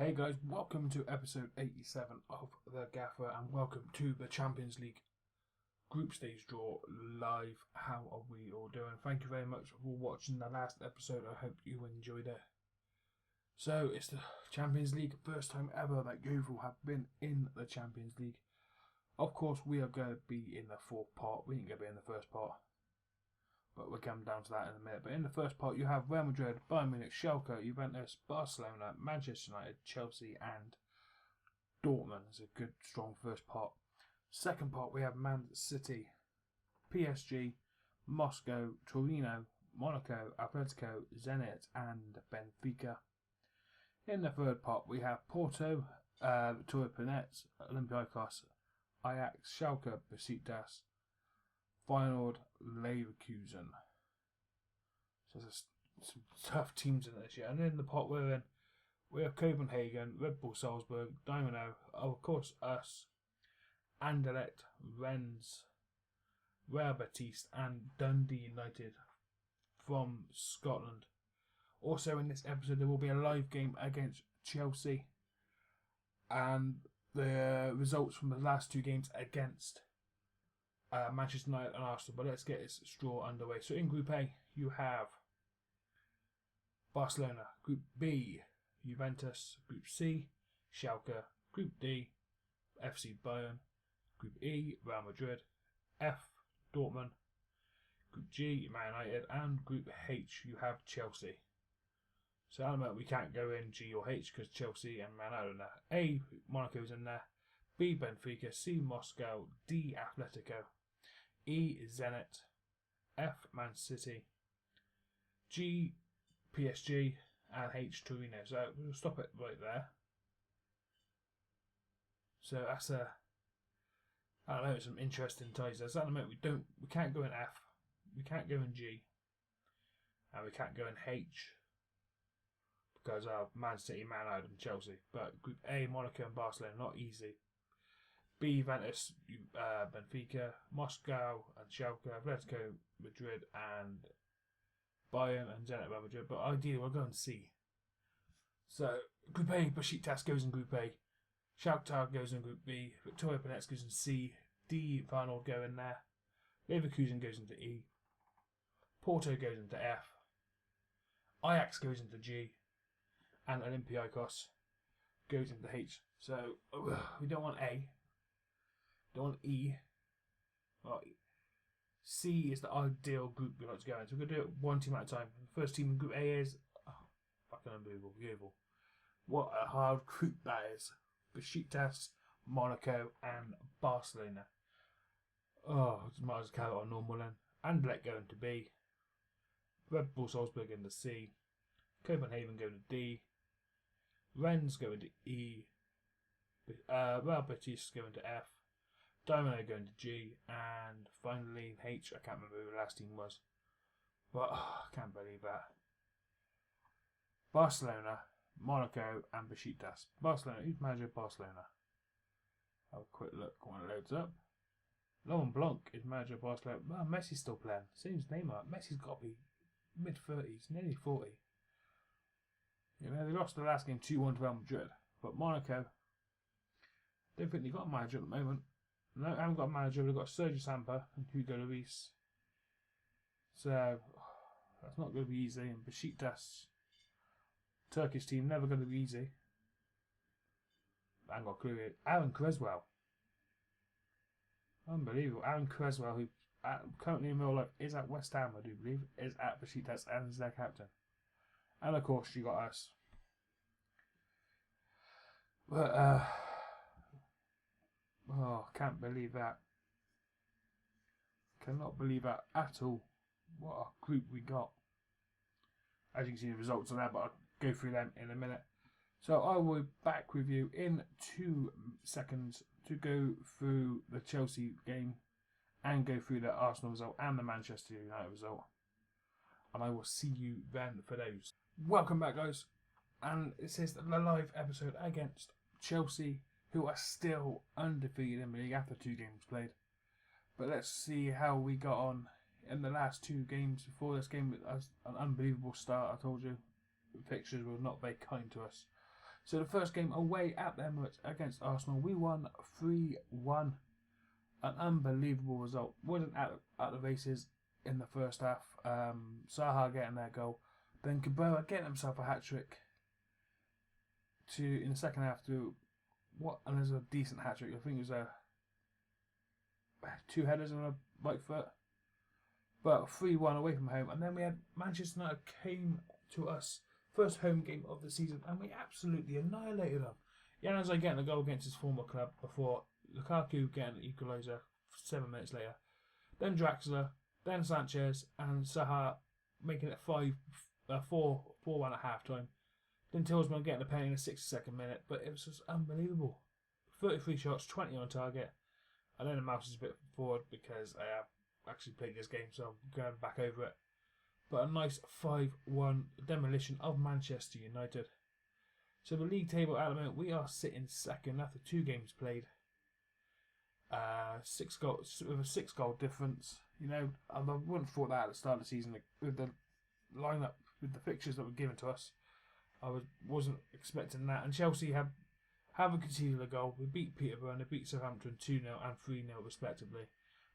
Hey guys, welcome to episode 87 of the Gaffer and welcome to the Champions League group stage draw live. How are we all doing? Thank you very much for watching the last episode. I hope you enjoyed it. So it's the Champions League, first time ever that Yeovil have been in the Champions League. Of course we are going to be in the fourth part. We ain't going to be in the first part, but we'll come down to that in a minute. But in the first part, you have Real Madrid, Bayern Munich, Schalke, Juventus, Barcelona, Manchester United, Chelsea, and Dortmund. It's a good, strong first part. Second part, we have Man City, PSG, Moscow, Torino, Monaco, Atletico, Zenit, and Benfica. In the third part, we have Porto, Torpenet, Olympiacos, Ajax, Schalke, Besiktas, Feyenoord, Leverkusen. So there's some tough teams in this year. And in the pot we're in, we have Copenhagen, Red Bull Salzburg, Dynamo, of course us, Anderlecht, Rennes, Real Betis, and Dundee United from Scotland. Also in this episode there will be a live game against Chelsea and the results from the last two games against Manchester United and Arsenal. But let's get this draw underway. So in Group A you have Barcelona, Group B Juventus, Group C Schalke, Group D FC Bayern, Group E Real Madrid, F Dortmund, Group G Man United, and Group H you have Chelsea. So at the moment we can't go in G or H because Chelsea and Man United are in there. A Monaco's in there, B Benfica, C Moscow, D Atletico, E Zenit, F Man City, G PSG, and H Torino. So we'll stop it right there. So that's I don't know, some interesting ties there. So at the moment we can't go in F, we can't go in G, and we can't go in H because of Man City, Man United, and Chelsea. But Group A, Monaco and Barcelona, not easy. B, Juventus, Benfica, Moscow and Schalke, Atletico, Madrid and Bayern and Zenit Real Madrid. But ideally we're going C. So Group A, Besiktas goes in Group A, Shakhtar goes in Group B, Victoria Donetsk goes in C, D Feyenoord go in there, Leverkusen goes into E, Porto goes into F, Ajax goes into G, and Olympiacos goes into H. So we don't want A, don't want E. Well, C is the ideal group we like to go in. So we're going to do it one team at a time. The first team in Group A is fucking unbelievable, Yeovil. What a hard group that is. Besiktas, Monaco, and Barcelona. Oh, might as well count it on normal then. Anderlecht going to B, Red Bull Salzburg into C, Copenhagen going to D, Rennes going to E, Real Betis going to F, Dynamo going to G, and finally H. I can't remember who the last team was, but I can't believe that. Barcelona, Monaco, and Besiktas. Barcelona, who's manager of Barcelona? Have a quick look when it loads up. Laurent Blanc is manager of Barcelona. Well, Messi's still playing. Same as Neymar. Messi's got to be mid-30s, nearly 40. You know, they lost the last game 2-1 to Real Madrid. But Monaco, don't think they've got a manager at the moment. No, they haven't got a manager. They've got Sergio Samper and Hugo Lloris. So, that's not going to be easy. And Besiktas, Turkish team, never going to be easy. I haven't got a clue. Aaron Creswell. Unbelievable. Aaron Creswell, who currently in real life is at West Ham, I do believe, is at Besiktas and is their captain. And of course, you got us. But, can't believe that. Cannot believe that at all. What a group we got. As you can see, the results are there, but I'll go through them in a minute. So I will be back with you in 2 seconds to go through the Chelsea game and go through the Arsenal result and the Manchester United result. And I will see you then for those. Welcome back, guys. And this is the live episode against Chelsea, who are still undefeated in the league after 2 games played. But let's see how we got on in the last 2 games before this game. An unbelievable start, I told you. The fixtures were not very kind to us. So the first game away at the Emirates against Arsenal, we won 3-1. An unbelievable result. Wasn't at the races in the first half. Zaha getting their goal. Then Cabrera getting himself a hat-trick in the second half to and there's a decent hat-trick. I think it was 2 headers on a right foot. But 3-1 away from home. And then we had Manchester United came to us. First home game of the season. And we absolutely annihilated them. Januzaj getting a goal against his former club before Lukaku getting an equaliser 7 minutes later. Then Draxler. Then Sanchez. And Zaha making it 4-1 at half time. Then Tillsman getting a penalty in the 62nd minute. But it was just unbelievable. 33 shots, 20 on target. And then the mouse is a bit forward because I have actually played this game, so I'm going back over it. But a nice 5-1 demolition of Manchester United. So the league table at the moment, we are sitting second after 2 games played. 6 goals with a 6-goal difference. You know, I wouldn't have thought that at the start of the season with the lineup, with the fixtures that were given to us. I wasn't expecting that. And Chelsea haven't conceded a goal. We beat Peterborough and they beat Southampton 2-0 and 3-0 respectively.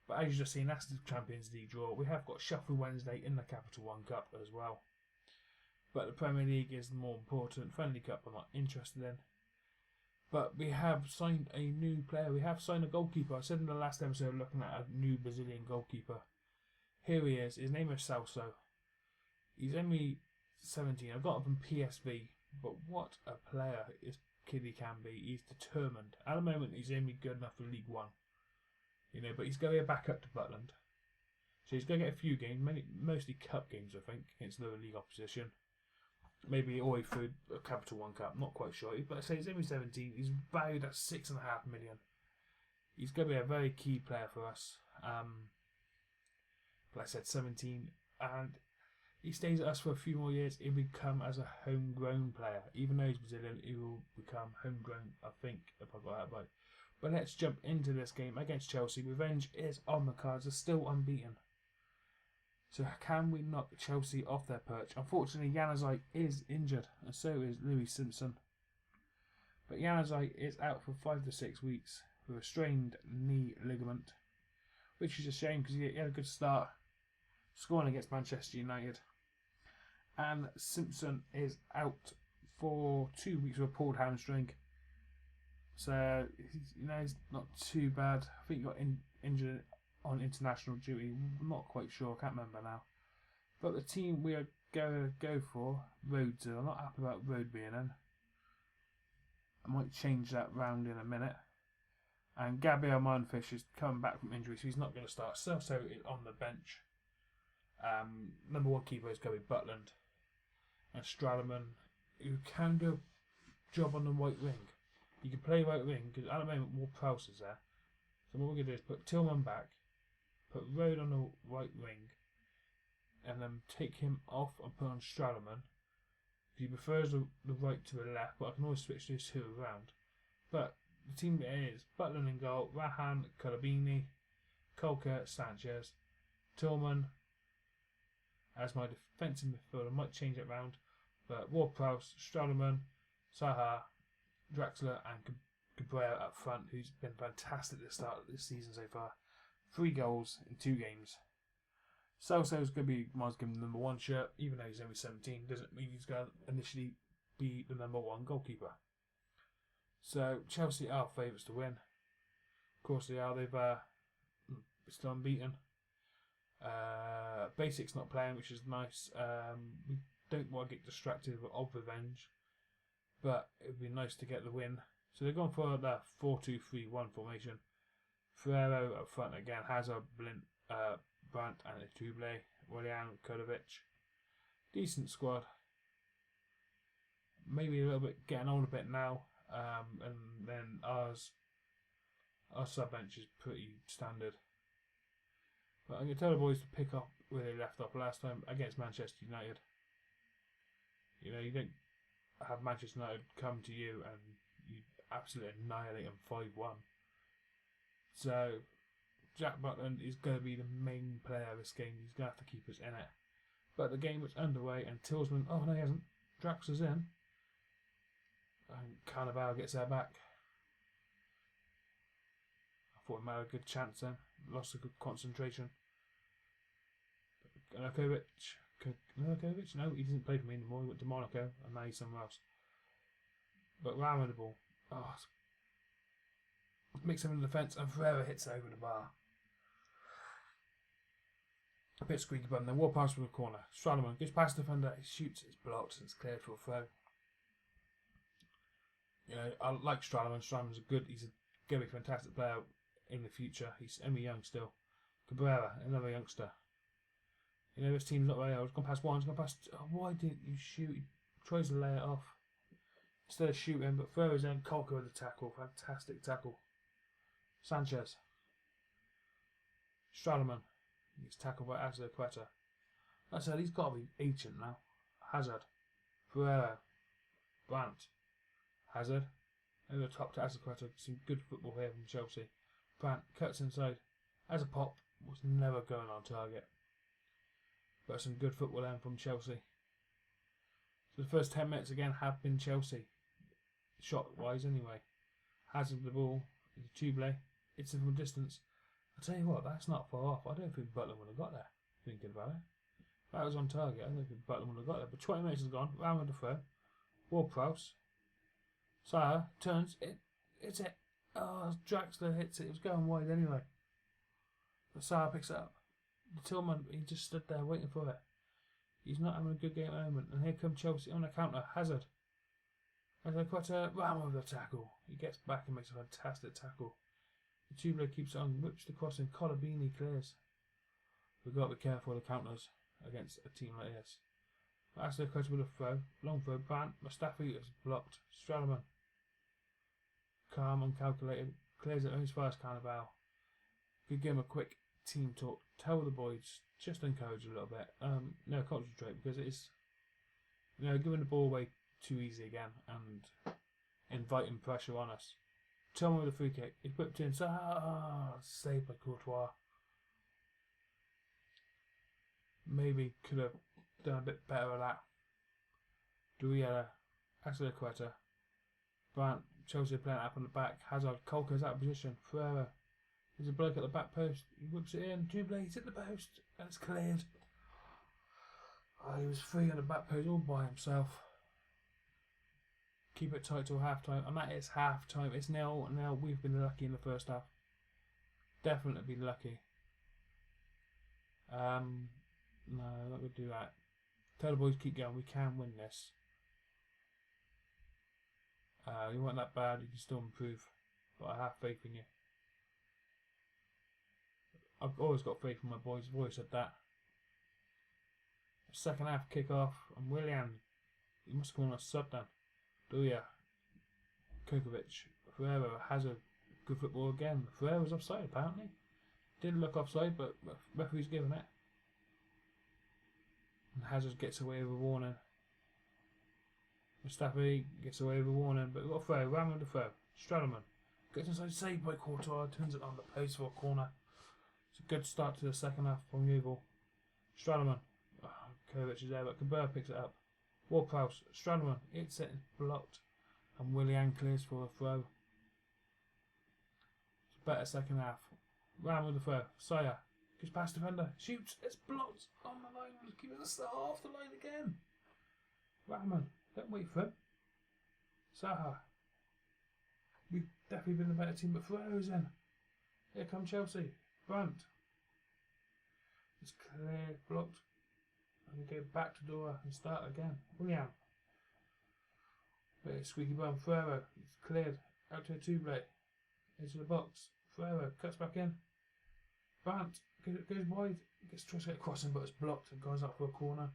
But as you just seen, that's the Champions League draw. We have got Sheffield Wednesday in the Capital One Cup as well. But the Premier League is the more important. Friendly Cup I'm not interested in. But we have signed a new player. We have signed a goalkeeper. I said in the last episode looking at a new Brazilian goalkeeper. Here he is. His name is Celso. He's only 17. I got him from PSV. But what a player this kid he can be. He's determined. At the moment he's only good enough for League One. You know, but he's going to be a backup to Butland. So he's going to get a few games, mostly cup games, I think, against lower league opposition. Maybe away through a Capital One Cup, not quite sure. But I say he's only 17. He's valued at $6.5 million. He's going to be a very key player for us. Like I said, 17. And he stays at us for a few more years. He'll become as a homegrown player. Even though he's Brazilian, he will become homegrown, I think, if I got that right. But let's jump into this game against Chelsea. Revenge is on the cards. They're still unbeaten. So can we knock Chelsea off their perch? Unfortunately, Januzaj is injured, and so is Louis Simpson. But Januzaj is out for 5 to 6 weeks with a strained knee ligament, which is a shame because he had a good start scoring against Manchester United. And Simpson is out for 2 weeks with a pulled hamstring. So, he's not too bad. I think he got injured on international duty. I'm not quite sure. I can't remember now. But the team we are going to go for, Rhodes. I'm not happy about Rhodes being in. I might change that round in a minute. And Gabriel Monfish is coming back from injury, so he's not going to start. So on the bench. Number 1 keeper is going to be Butland. And Stradaman, who can do a job on the right wing. You can play right wing because at the moment Ward-Prowse is there. So what we're going to do is put Tillman back, put Rode on the right wing, and then take him off and put on Stradaman. If he prefers the right to the left, but I can always switch those 2 around. But the team is Butland in goal, Rahan, Colabini, Kolka, Sanchez, Tillman as my defensive midfielder. I might change it round, but Ward-Prowse, Stradaman, Zaha, Draxler and Cabrera up front, who's been fantastic at the start of this season so far. 3 goals in 2 games. Celso's going to be mine's given the number 1 shirt, even though he's only 17, doesn't mean he's going to initially be the number 1 goalkeeper. So Chelsea are favourites to win. Of course they are. They've still unbeaten. Basic's not playing, which is nice. We don't want to get distracted of revenge. But it would be nice to get the win. So they're going for the 4-2-3-1 formation. Ferrero up front again. Hazard, Brandt and Etouble. Willian, Kodovic. Decent squad. Maybe a little bit getting on a bit now. And then our sub bench is pretty standard. But I'm going to tell the boys to pick up where they left off last time against Manchester United. You know, you don't have Manchester United come to you and you absolutely annihilate them 5-1. So Jack Butland is going to be the main player of this game. He's going to have to keep us in it. But the game was underway and Tillsman, oh no he hasn't, Drax is in. And Carnival gets there back. I thought he might have a good chance then. Lost a good concentration. Novakovic. No, he doesn't play for me anymore. He went to Monaco and now he's somewhere else. But round with the ball. Oh, mix him in the defence and Ferreira hits it over the bar. A bit squeaky bum. Then walk past from the corner. Stradaman gets past the defender. He shoots. It's blocked. It's cleared for a throw. You know, I like Stradaman. Stradaman's he's going to be a fantastic player in the future. He's only young still. Cabrera, another youngster. You know, this team's not very old. It's gone past one. It's gone past. Oh, why didn't you shoot? He tries to lay it off instead of shooting, but Ferreira's in. Kolka with the tackle. Fantastic tackle. Sanchez. Stradaman. He's tackled by Azpilicueta. Like I said, he's got to be ancient now. Hazard. Ferreira. Brandt. Hazard. Over the top to Azpilicueta. Some good football here from Chelsea. Brandt cuts inside. As a pop, was never going on target. But some good football then from Chelsea. So the first 10 minutes again have been Chelsea. Shot wise anyway. Hazard the ball. Tuble. It's from a distance. I'll tell you what, that's not far off. I don't think Butland would have got there, thinking about it. If that was on target, I don't think Butland would have got there. But 20 minutes has gone. Round with the throw. Ward-Prowse. Saha turns. It's it. Oh, Draxler hits it. It was going wide anyway. But Saha picks it up. The Tillman, he just stood there waiting for it. He's not having a good game at the moment. And here comes Chelsea on the counter. Hazard. Azpilicueta ran with the tackle. He gets back and makes a fantastic tackle. The Tubular keeps it on, whips the crossing. Colabini clears. We've got to be careful of the counters against a team like this. Azpilicueta with a throw. Long throw. Brandt. Mustafi is blocked. Stradaman. Calm and calculated. Clears it as far as Carnival. Could give him a quick team talk. Tell the boys. Just encourage a little bit. No, concentrate because it's, you know, giving the ball away too easy again and inviting pressure on us. Tillman with a free kick. He whipped in. Saved by Courtois. Maybe could have done a bit better at that. Duriella. Azpilicueta. Brandt. Chelsea playing it up on the back. Hazard. Kolka's out of position. Ferreira. There's a bloke at the back post. He whips it in. Two blades hit the post. And it's cleared. Oh, he was free on the back post all by himself. Keep it tight till half time. And that is half time. It's now. We've been lucky in the first half. Definitely been lucky. No, I'm not going to do that. Tell the boys keep going. We can win this. You weren't that bad. You can still improve. But I have faith in you. I've always got faith in my boys. I've always said that. Second half kick off. And Willian. He must have gone on a sub then. Duya. Kukovic. Ferreira has a good football again. Ferreira was offside apparently. Didn't look offside, but referee's given it. And Hazard gets away with a warning. Mustafi gets away with a warning, but we've got a throw. Ram with the throw. Stradaman gets inside, saved by Courtois, turns it on the post for a corner. It's a good start to the second half from Yeovil. Stradaman. Kovic is there, but Cabrera picks it up. Ward-Prowse. Stradaman. It's it, blocked. And Willian clears for a throw. It's a better second half. Ram with the throw. Saya gets past defender. Shoots. It's blocked. On the line. Keep it off the line again. Rahman. Don't wait for him. Saha. We've definitely been the better team, but Ferreira's in. Here comes Chelsea. Brandt. It's clear, blocked. And we go back to Dora and start again. William. Bit of squeaky bum. Ferreira. It's cleared. Out to a two-blade. Into the box. Ferreira cuts back in. Brandt goes wide. Gets tries to get a crossing, but it's blocked and goes up for a corner.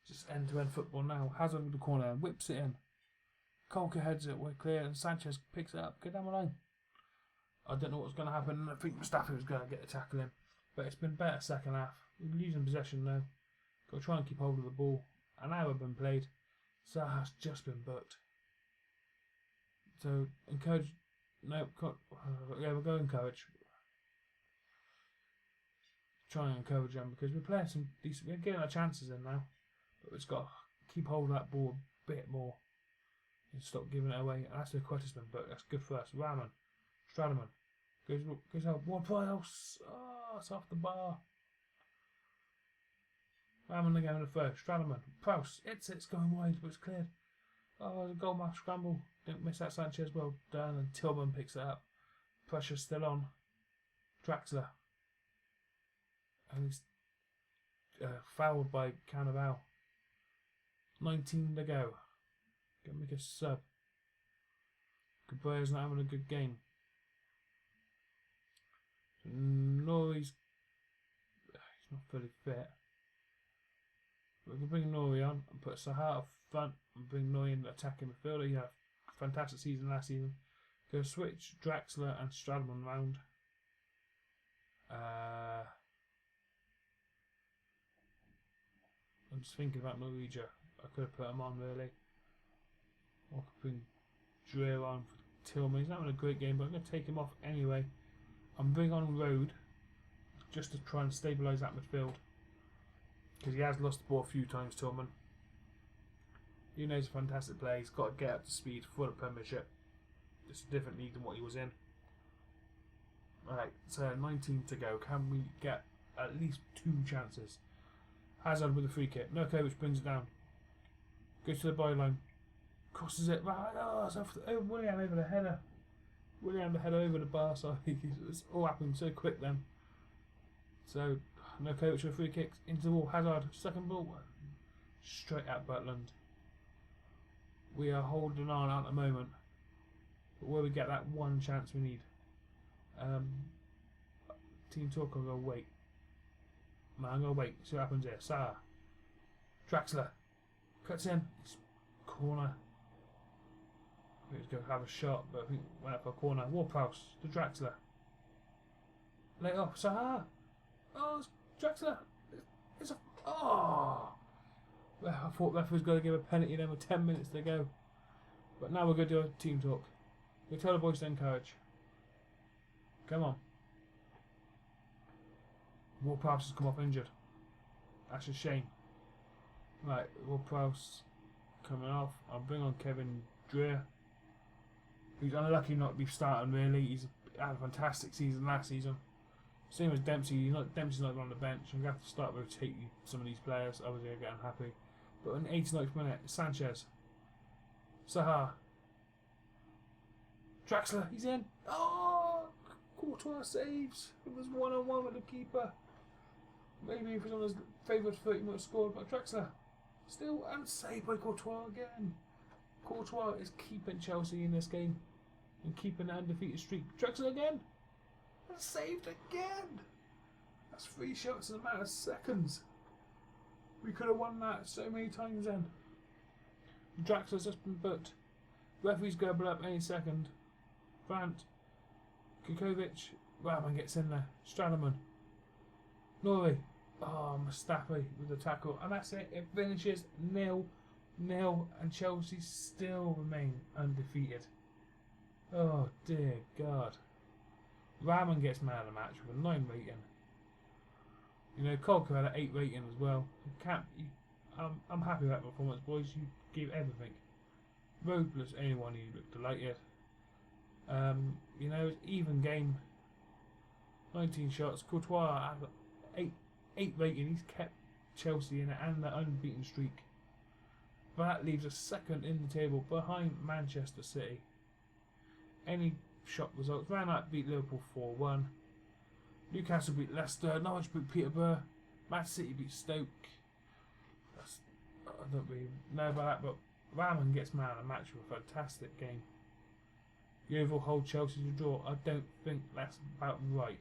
Just end-to-end football now. Hazard with the corner, whips it in. Kolka heads it, we're clear, and Sanchez picks it up. Go down the line. I don't know what's going to happen, and I think Mustafi was going to get the tackle in. But it's been better second half. We're losing possession now. Got to try and keep hold of the ball. An hour been played. Zaha's just been booked. So, encourage. No, yeah, we'll go encourage. Try and encourage them because we're playing some decent. We're getting our chances in now. But we've got to keep hold of that ball a bit more. and stop giving it away. That's the Quettisman, but that's good for us. Raman, Stradaman goes out. One Price. Oh, it's off the bar. Raman again in the third. Stradaman, Prowse. It's going wide, but it's cleared. Oh, the goal match scramble. Didn't miss that. Sanchez well done, and Tillman picks it up. Pressure still on. Draxler. And he's fouled by Cannavale. 19 to go. Gonna make a sub. Cabrera's not having a good game. Nori's he's not fully fit. We can bring Nori on and put Sahar up front and bring Nori in attacking midfielder. He had a fantastic season last season. Go switch Draxler and Stradman round. I'm just thinking about Norwegia. I could have put him on really. Or I could bring Dreer on for Tillman. He's not having a great game, but I'm going to take him off anyway. I'm bringing on Road just to try and stabilise that midfield. Because he has lost the ball a few times, Tillman. You know he's a fantastic player. He's got to get up to speed for the Premiership. It's a different league than what he was in. Alright, so 19 to go. Can we get at least 2 chances? Hazard with a free kick. Nurkovic brings it down. Goes to the byline. Crosses it. Oh, it's off the, William over the header. William the header over the bar. Sorry, it's all happened so quick then. So Nurkovic with a free kick into the wall. Hazard second ball straight at Butland. We are holding on at the moment, but where we get that one chance we need. Team talk. I'll go wait. Man, I'm gonna wait. See what happens here. Sarr. Draxler cuts in. It's corner. I think he's going to have a shot, but I think went up for a corner. Warprowse to Draxler. Lay off. Sahar. Oh, it's Draxler. It's a. Oh! Well, I thought referee was going to give a penalty then with 10 minutes to go. But now we're going to do a team talk. We tell the boys to encourage. Come on. Warprowse has come off injured. That's a shame. Right, Warprowse coming off. I'll bring on Kevin Dreer, who's unlucky not to be starting really. He's had a fantastic season last season. Same as Dempsey. Dempsey's not on the bench. I'm going to have to start rotating some of these players. Obviously, I get unhappy. But in the 89th minute, Sanchez. Sahar. Draxler, he's in. Oh! Courtois saves. It was 1-on-1 with the keeper. Maybe if it was on his favourite foot, he might have scored. But Draxler, still unsaved by Courtois again. Courtois is keeping Chelsea in this game and keeping the undefeated streak. Draxler again. And saved again. That's 3 shots in a matter of seconds. We could have won that so many times then. Draxler's just been booked. Referee's going to blow up any second. Brandt. Kukovic. Rahman gets in there. Stradaman. Nori. Oh, Mustafi with the tackle. And that's it. It finishes 0-0. And Chelsea still remain undefeated. Oh, dear God. Rahman gets man of the match with a 9 rating. You know, Kolka had an 8 rating as well. I'm happy with that performance, boys. You gave everything. Road plus anyone, you looked delighted. You know, it's even game. 19 shots. Courtois had 8 rating. He's kept Chelsea in it and the unbeaten streak. But that leaves us second in the table behind Manchester City. Any shock results. Ranat beat Liverpool 4-1. Newcastle beat Leicester. Norwich beat Peterborough. Man City beat Stoke. I don't really know about that, but Rahman gets man of the match with a fantastic game. Yeovil hold Chelsea to draw. I don't think that's about right.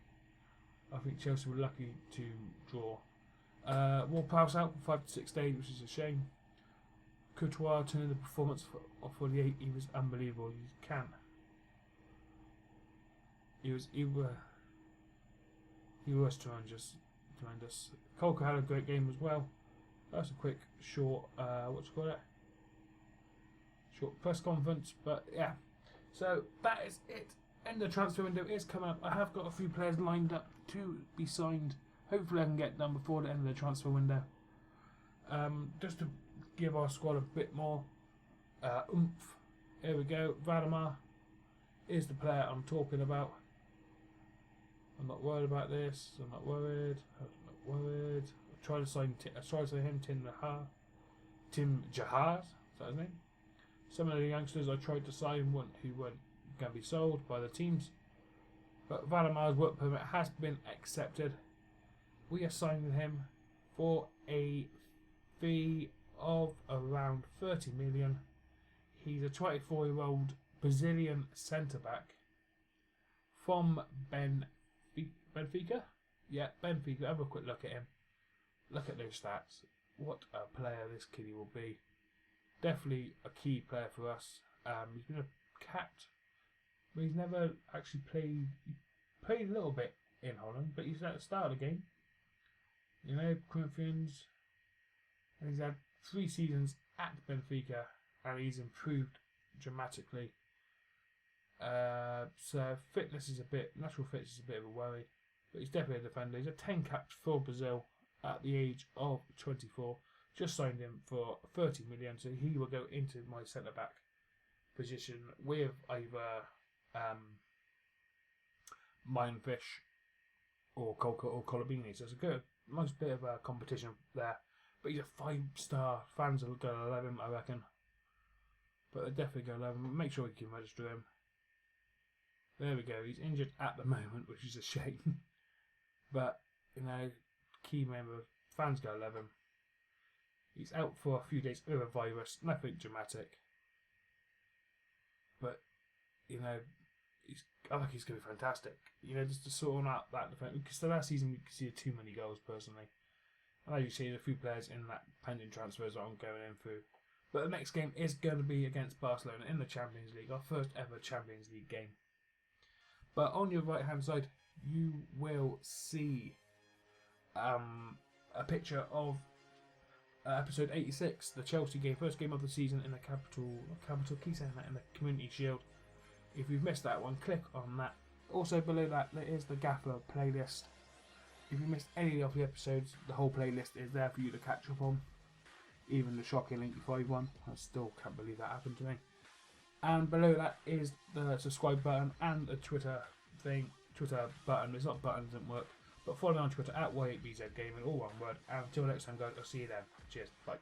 I think Chelsea were lucky to draw. Warprowse out for 5 to 6 days, which is a shame. Courtois turning the performance of 48. He was unbelievable. You can't. He was tremendous. Kolka had a great game as well. That's a quick, short, short press conference, but yeah. So that is it. End of the transfer window is coming up. I have got a few players lined up to be signed. Hopefully I can get done before the end of the transfer window. Just to give our squad a bit more oomph. Here we go. Vladimir is the player I'm talking about. I'm not worried about this. I'm not worried. I tried to sign him, Tim Jahaz. Is that his name? Some of the youngsters I tried to sign who weren't going to be sold by the teams. But Vladimir's work permit has been accepted. We are signing him for a fee of around 30 million. He's a 24-year-old Brazilian centre-back from Benfica? Yeah, Benfica. Have a quick look at him. Look at those stats. What a player this kiddie will be. Definitely a key player for us. He's been a capped, but he's never actually played. He played a little bit in Holland, but he's at the start of the game. You know, Corinthians. And he's had 3 seasons at Benfica, and he's improved dramatically. So natural fitness is a bit of a worry, but he's definitely a defender. He's a 10 caps for Brazil at the age of 24. Just signed him for 30 million, so he will go into my centre back position with either Minefish or Colabini. So it's a good, nice bit of a competition there. But he's a 5-star. Fans are going to love him, I reckon. But they're definitely going to love him. Make sure you can register him. There we go. He's injured at the moment, which is a shame. But, you know, key member. Fans going to love him. He's out for a few days with a virus. Nothing dramatic. But, you know, I think he's going to be fantastic. You know, just to sort out that defence. Because the last season, we could see too many goals, personally. And as you see, there's a few players in that pending transfers that I'm going in through. But the next game is going to be against Barcelona in the Champions League, our first ever Champions League game. But on your right hand side, you will see a picture of episode 86, the Chelsea game, first game of the season in the in the Community Shield. If you've missed that one, click on that. Also below that, there is the Gaffer playlist. If you missed any of the episodes, the whole playlist is there for you to catch up on. Even the shocking 85 one. I still can't believe that happened to me. And below that is the subscribe button and the Twitter button. It's not button, doesn't work. But follow me on Twitter at Y8BZGaming, all one word. And until next time, guys, I'll see you then. Cheers. Bye.